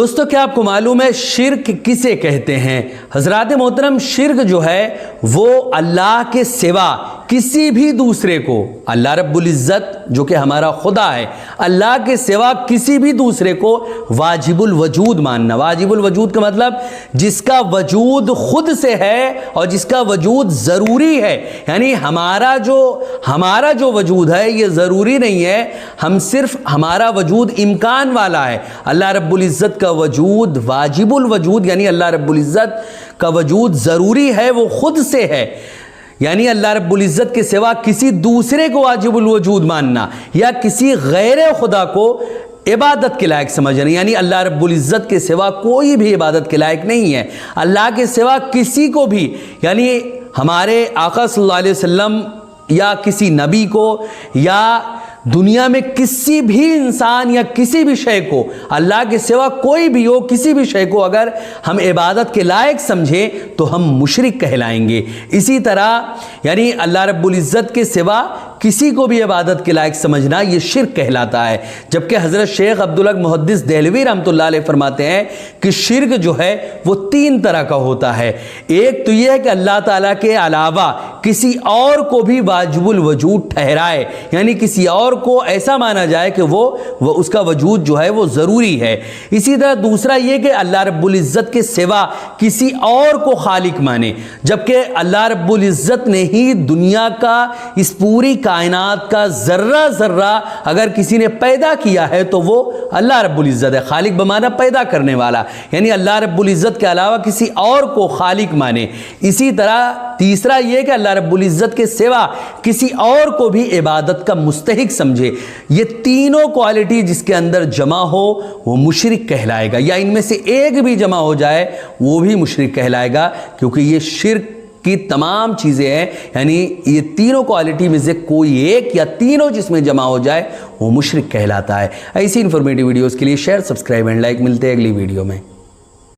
دوستو کیا آپ کو معلوم ہے شرک کسے کہتے ہیں؟ حضرات محترم، شرک جو ہے وہ اللہ کے سوا کسی بھی دوسرے کو، اللہ رب العزت جو کہ ہمارا خدا ہے، اللہ کے سوا کسی بھی دوسرے کو واجب الوجود ماننا۔ واجب الوجود کا مطلب جس کا وجود خود سے ہے اور جس کا وجود ضروری ہے، یعنی ہمارا جو وجود ہے یہ ضروری نہیں ہے، ہم صرف ہمارا وجود امکان والا ہے۔ اللہ رب العزت کا وجود واجب الوجود، یعنی اللہ رب العزت کا وجود ضروری ہے، وہ خود سے ہے، یعنی اللہ رب العزت کے سوا کسی دوسرے کو واجب الوجود ماننا یا کسی غیر خدا کو عبادت کے لائق سمجھنا، یعنی اللہ رب العزت کے سوا کوئی بھی عبادت کے لائق نہیں ہے۔ اللہ کے سوا کسی کو بھی، یعنی ہمارے آقا صلی اللہ علیہ وسلم یا کسی نبی کو یا دنیا میں کسی بھی انسان یا کسی بھی شے کو، اللہ کے سوا کوئی بھی ہو، کسی بھی شے کو اگر ہم عبادت کے لائق سمجھیں تو ہم مشرک کہلائیں گے۔ اسی طرح یعنی اللہ رب العزت کے سوا کسی کو بھی عبادت کے لائق سمجھنا یہ شرک کہلاتا ہے۔ جبکہ حضرت شیخ عبدالحق محدث دہلوی رحمۃ اللہ علیہ فرماتے ہیں کہ شرک جو ہے وہ 3 طرح کا ہوتا ہے۔ ایک تو یہ ہے کہ اللہ تعالیٰ کے علاوہ کسی اور کو بھی واجب الوجود ٹھہرائے، یعنی کسی اور کو ایسا مانا جائے کہ وہ اس کا وجود جو ہے وہ ضروری ہے۔ اسی طرح دوسرا یہ کہ اللہ رب العزت کے سوا کسی اور کو خالق مانے، جبکہ اللہ رب العزت نے ہی دنیا کا، اس پوری کائنات کا ذرہ ذرہ اگر کسی نے پیدا کیا ہے تو وہ اللہ رب العزت ہے۔ خالق بمانا پیدا کرنے والا، یعنی اللہ رب العزت کے علاوہ کسی اور کو خالق مانے۔ اسی طرح تیسرا یہ کہ اللہ رب العزت کے سوا کسی اور کو بھی عبادت کا مستحق سمجھے۔ یہ تینوں کوالٹی جس کے اندر جمع ہو وہ مشرک کہلائے گا، یا ان میں سے ایک بھی جمع ہو جائے وہ بھی مشرک کہلائے گا، کیونکہ یہ شرک کی تمام چیزیں ہیں، یعنی یہ تینوں کوالٹی میں سے کوئی ایک یا تینوں جس میں جمع ہو جائے وہ مشرک کہلاتا ہے۔ ایسی انفارمیٹیو ویڈیوز کے لیے شیئر، سبسکرائب اینڈ لائک۔ ملتے ہیں اگلی ویڈیو میں۔